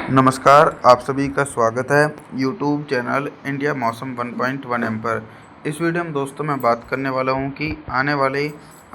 नमस्कार, आप सभी का स्वागत है यूट्यूब चैनल इंडिया मौसम 1.1 एम पर। इस वीडियो में दोस्तों मैं बात करने वाला हूं कि आने वाले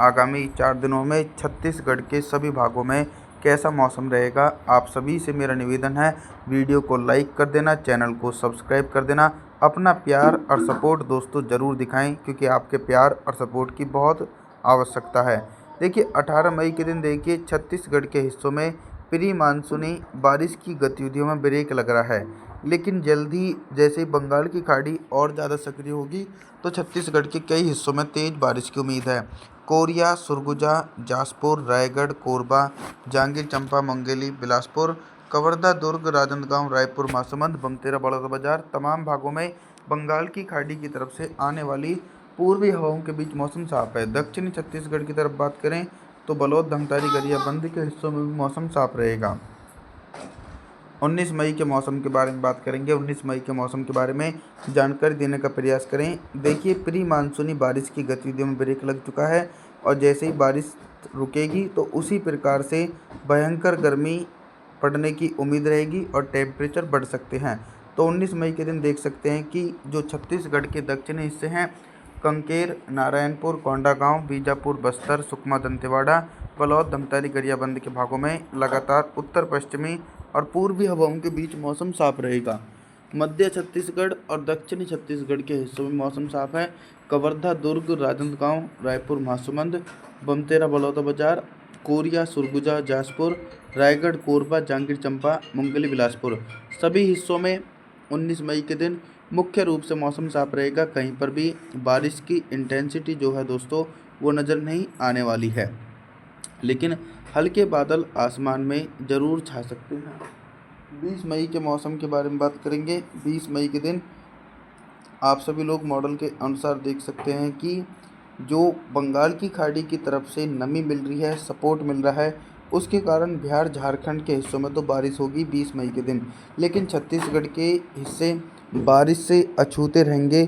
आगामी 4 दिनों में छत्तीसगढ़ के सभी भागों में कैसा मौसम रहेगा। आप सभी से मेरा निवेदन है, वीडियो को लाइक कर देना, चैनल को सब्सक्राइब कर देना। अपना प्यार और सपोर्ट दोस्तों ज़रूर दिखाएं, क्योंकि आपके प्यार और सपोर्ट की बहुत आवश्यकता है। देखिए 18 मई के दिन देखिए छत्तीसगढ़ के हिस्सों में प्री मानसूनी बारिश की गतिविधियों में ब्रेक लग रहा है, लेकिन जल्द ही जैसे ही बंगाल की खाड़ी और ज़्यादा सक्रिय होगी तो छत्तीसगढ़ के कई हिस्सों में तेज़ बारिश की उम्मीद है। कोरिया, सुरगुजा, जासपुर, रायगढ़, कोरबा, जांजगीर चांपा, मुंगेली, बिलासपुर, कवर्धा, दुर्ग, राजनांदगांव, रायपुर, महासमुंद, बमतेरा, बलौदाबाजार तमाम भागों में बंगाल की खाड़ी की तरफ से आने वाली पूर्वी हवाओं के बीच मौसम साफ है। दक्षिणी छत्तीसगढ़ की तरफ बात करें तो बलौद, धमतारी, गरियाबंद के हिस्सों में भी मौसम साफ रहेगा। 19 मई के मौसम के बारे में बात करेंगे। 19 मई के मौसम के बारे में जानकारी देने का प्रयास करें। देखिए प्री मानसूनी बारिश की गतिविधियों में ब्रेक लग चुका है, और जैसे ही बारिश रुकेगी तो उसी प्रकार से भयंकर गर्मी पड़ने की उम्मीद रहेगी और टेम्परेचर बढ़ सकते हैं। तो 19 मई के दिन देख सकते हैं कि जो छत्तीसगढ़ के दक्षिणी हिस्से हैं, कंकेर, नारायणपुर, कोंडागांव, बीजापुर, बस्तर, सुकमा, दंतेवाड़ा, बलौद, धमतारी, गरियाबंद के भागों में लगातार उत्तर पश्चिमी और पूर्वी हवाओं के बीच मौसम साफ रहेगा। मध्य छत्तीसगढ़ और दक्षिणी छत्तीसगढ़ के हिस्सों में मौसम साफ है। कवर्धा, दुर्ग, राजनांदगांव, रायपुर, महासमुंद, बमतेरा, बलौदाबाजार, कोरिया, सुरगुजा, जासपुर, रायगढ़, कोरबा, जांजगीर चांपा, मुंगेली, बिलासपुर सभी हिस्सों में 19 मई के दिन मुख्य रूप से मौसम साफ रहेगा। कहीं पर भी बारिश की इंटेंसिटी जो है दोस्तों वो नज़र नहीं आने वाली है, लेकिन हल्के बादल आसमान में ज़रूर छा सकते हैं। 20 मई के मौसम के बारे में बात करेंगे। 20 मई के दिन आप सभी लोग मॉडल के अनुसार देख सकते हैं कि जो बंगाल की खाड़ी की तरफ से नमी मिल रही है, सपोर्ट मिल रहा है, उसके कारण बिहार, झारखंड के हिस्सों में तो बारिश होगी 20 मई के दिन, लेकिन छत्तीसगढ़ के हिस्से बारिश से अछूते रहेंगे।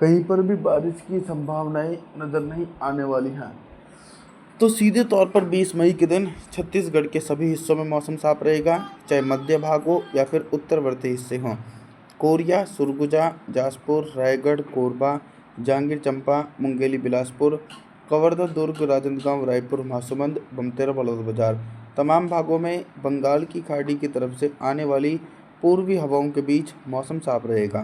कहीं पर भी बारिश की संभावनाएं नज़र नहीं आने वाली हैं। तो सीधे तौर पर 20 मई के दिन छत्तीसगढ़ के सभी हिस्सों में मौसम साफ रहेगा, चाहे मध्य भाग हो या फिर उत्तरवर्ती हिस्से हों। कोरिया, सुरगुजा, जासपुर, रायगढ़, कोरबा, जांजगीर चांपा, मुंगेली, बिलासपुर, कवर्धा, दुर्ग, राजनांदगांव, रायपुर, महासमुंद, बमतेरा, बलौदाबाजार तमाम भागों में बंगाल की खाड़ी की तरफ से आने वाली पूर्वी हवाओं के बीच मौसम साफ रहेगा।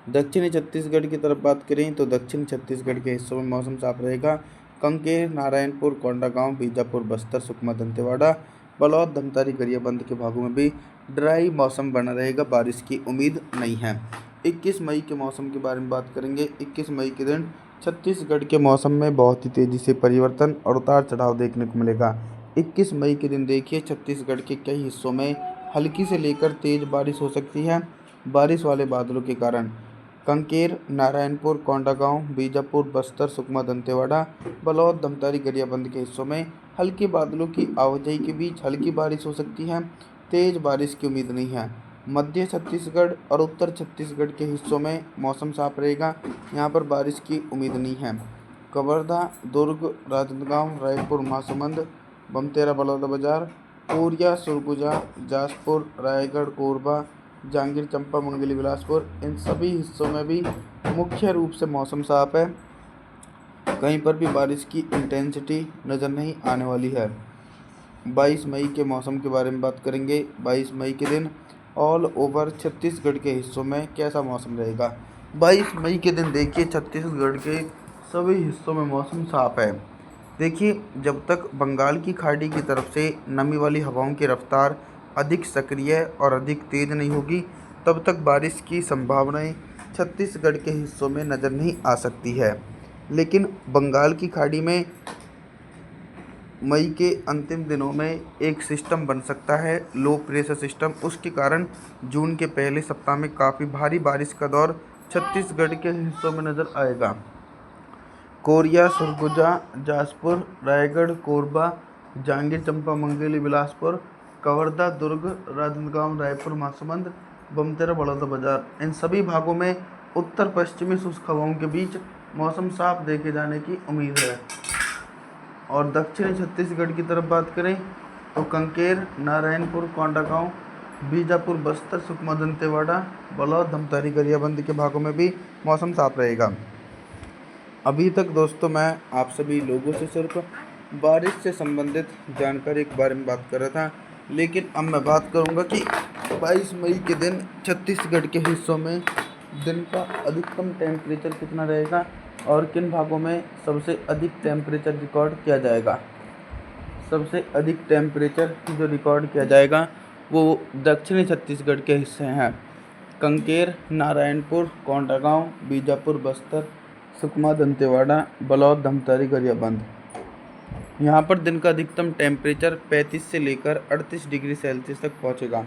दक्षिणी छत्तीसगढ़ की तरफ बात करें तो दक्षिण छत्तीसगढ़ के हिस्सों में मौसम साफ रहेगा। कंकेर, नारायणपुर, कोंडागांव, बीजापुर, बस्तर, सुकमा, दंतेवाड़ा, बलौद, धमतारी, गरियाबंद के भागों में भी ड्राई मौसम बना रहेगा, बारिश की उम्मीद नहीं है। 21 मई के मौसम के बारे में बात करेंगे। 21 मई के दिन छत्तीसगढ़ के मौसम में बहुत ही तेज़ी से परिवर्तन और उतार चढ़ाव देखने को मिलेगा। 21 मई के दिन देखिए छत्तीसगढ़ के कई हिस्सों में हल्की से लेकर तेज़ बारिश हो सकती है। बारिश वाले बादलों के कारण कंकेर, नारायणपुर, कोंडागांव, बीजापुर, बस्तर, सुकमा, दंतेवाड़ा, बलौद, धमतारी, गरियाबंद के हिस्सों में हल्के बादलों की आवाजाही के बीच हल्की बारिश हो सकती है। तेज़ बारिश की उम्मीद नहीं है। मध्य छत्तीसगढ़ और उत्तर छत्तीसगढ़ के हिस्सों में मौसम साफ रहेगा, यहाँ पर बारिश की उम्मीद नहीं है। कवर्धा, दुर्ग, राजनांदगांव, रायपुर, महासमुंद, बमतेरा, बलौदाबाजार, कोरिया, सुरगुजा, जासपुर, रायगढ़, कोरबा, जांजगीर चांपा, मुंगेली, बिलासपुर इन सभी हिस्सों में भी मुख्य रूप से मौसम साफ है। कहीं पर भी बारिश की इंटेंसिटी नज़र नहीं आने वाली है। 22 मई के मौसम के बारे में बात करेंगे। 22 मई के दिन ऑल ओवर छत्तीसगढ़ के हिस्सों में कैसा मौसम रहेगा। 22 मई के दिन देखिए छत्तीसगढ़ के सभी हिस्सों में मौसम साफ है। देखिए जब तक बंगाल की खाड़ी की तरफ से नमी वाली हवाओं की रफ्तार अधिक सक्रिय और अधिक तेज़ नहीं होगी, तब तक बारिश की संभावनाएं छत्तीसगढ़ के हिस्सों में नज़र नहीं आ सकती है। लेकिन बंगाल की खाड़ी में मई के अंतिम दिनों में एक सिस्टम बन सकता है, लो प्रेशर सिस्टम, उसके कारण जून के पहले सप्ताह में काफ़ी भारी बारिश का दौर छत्तीसगढ़ के हिस्सों में नज़र आएगा। कोरिया, सुरगुजा, जासपुर, रायगढ़, कोरबा, जांजगीर चांपा, मुंगेली, बिलासपुर, कवर्धा, दुर्ग, राजनांदगांव, रायपुर, महासमुंद, बमतेरा, बलौदाबाजार इन सभी भागों में उत्तर पश्चिमी शुष्क हवाओं के बीच मौसम साफ देखे जाने की उम्मीद है। और दक्षिणी छत्तीसगढ़ की तरफ बात करें तो कंकेर, नारायणपुर, कोंडागांव, बीजापुर, बस्तर, सुकमा, दंतेवाड़ा, बलौद, धमतारी, गरियाबंद के भागों में भी मौसम साफ रहेगा। अभी तक दोस्तों मैं आप सभी लोगों से सिर्फ बारिश से संबंधित जानकारी के बारे में बात कर रहा था, लेकिन अब मैं बात करूंगा कि 22 मई के दिन छत्तीसगढ़ के हिस्सों में दिन का अधिकतम टेम्परेचर कितना रहेगा और किन भागों में सबसे अधिक टेम्परेचर रिकॉर्ड किया जाएगा। सबसे अधिक टेम्परेचर जो रिकॉर्ड किया जाएगा वो दक्षिणी छत्तीसगढ़ के हिस्से हैं, कंकेर, नारायणपुर, कोंडागांव, बीजापुर, बस्तर, सुकमा, दंतेवाड़ा, बलौद, धमतारी, गरियाबंद। यहाँ पर दिन का अधिकतम टेम्परेचर 35 से लेकर 38 डिग्री सेल्सियस तक पहुँचेगा।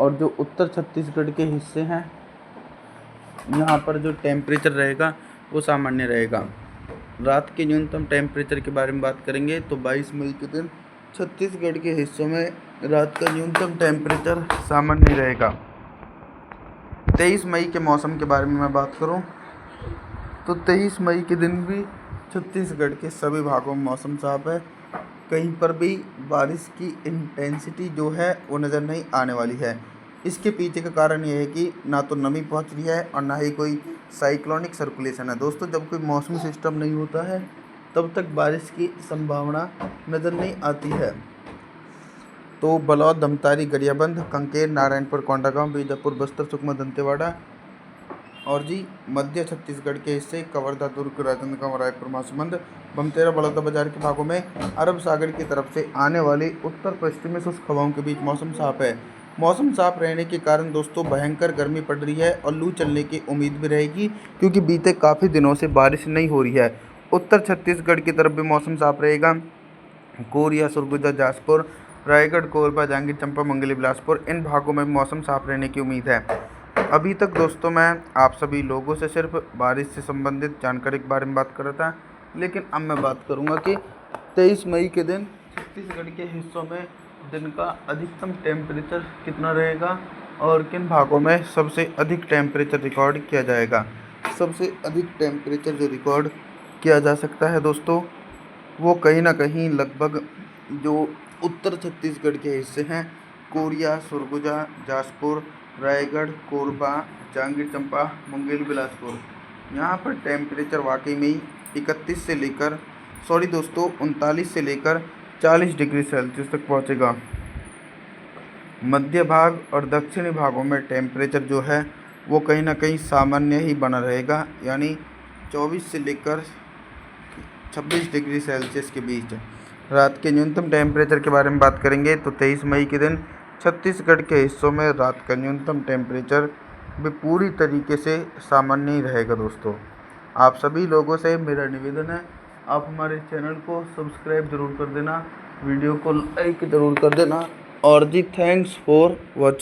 और जो उत्तर छत्तीसगढ़ के हिस्से हैं यहाँ पर जो टेम्परेचर रहेगा वो सामान्य रहेगा। रात के न्यूनतम टेम्परेचर के बारे में बात करेंगे तो 22 मई के दिन छत्तीसगढ़ के हिस्सों में रात का न्यूनतम टेम्परेचर सामान्य रहेगा। 23 मई के मौसम के बारे में मैं बात करूं तो 23 मई के दिन भी छत्तीसगढ़ के सभी भागों में मौसम साफ है। कहीं पर भी बारिश की इंटेंसिटी जो है वो नज़र नहीं आने वाली है। इसके पीछे का कारण ये है कि ना तो नमी पहुंच रही है और ना ही कोई साइक्लोनिक सर्कुलेशन है। दोस्तों, जब कोई मौसमी सिस्टम नहीं होता है तब तक बारिश की संभावना नज़र नहीं आती है। तो बलौद, धमतारी, गरियाबंद, कंकेर, नारायणपुर, कोंडागांव, बीजापुर, बस्तर, सुकमा, दंतेवाड़ा और जी मध्य छत्तीसगढ़ के हिस्से कवर्धा, दुर्ग, राजनांदगांव, रायपुर, महासमुंद, बमतेरा, बलौदाबाजार के भागों में अरब सागर की तरफ से आने वाली उत्तर पश्चिमी शुष्क हवाओं के बीच मौसम साफ है। मौसम साफ रहने के कारण दोस्तों भयंकर गर्मी पड़ रही है और लू चलने की उम्मीद भी रहेगी, क्योंकि बीते काफ़ी दिनों से बारिश नहीं हो रही है। उत्तर छत्तीसगढ़ की तरफ भी मौसम साफ रहेगा। कोरिया, सरगुजा, जाजपुर, रायगढ़, कोरबा, जांजगीर चांपा, मुंगेली, बिलासपुर इन भागों में मौसम साफ रहने की उम्मीद है। अभी तक दोस्तों मैं आप सभी लोगों से सिर्फ बारिश से संबंधित जानकारी के बारे में बात कर रहा था, लेकिन अब मैं बात करूंगा कि 23 मई के दिन छत्तीसगढ़ के हिस्सों में दिन का अधिकतम टेम्परेचर कितना रहेगा और किन भागों में सबसे अधिक टेम्परेचर रिकॉर्ड किया जाएगा। सबसे अधिक टेम्परेचर जो रिकॉर्ड किया जा सकता है दोस्तों वो कहीं ना कहीं लगभग जो उत्तर छत्तीसगढ़ के हिस्से हैं, कोरिया, सरगुजा, जाजपुर, रायगढ़, कोरबा, जांजगीर चांपा, मुंगेली, बिलासपुर, यहाँ पर टेम्परेचर वाकई में 39 से लेकर 39 से लेकर 40 डिग्री सेल्सियस तक पहुँचेगा। मध्य भाग और दक्षिणी भागों में टेम्परेचर जो है वो कहीं ना कहीं सामान्य ही बना रहेगा, यानी 24 से लेकर 26 डिग्री सेल्सियस के बीच। रात के न्यूनतम टेम्परेचर के बारे में बात करेंगे तो 23 मई के दिन छत्तीसगढ़ के हिस्सों में रात का न्यूनतम टेम्परेचर भी पूरी तरीके से सामान्य ही रहेगा। दोस्तों, आप सभी लोगों से मेरा निवेदन है, आप हमारे चैनल को सब्सक्राइब ज़रूर कर देना, वीडियो को लाइक ज़रूर कर देना और जी थैंक्स फॉर वॉचिंग।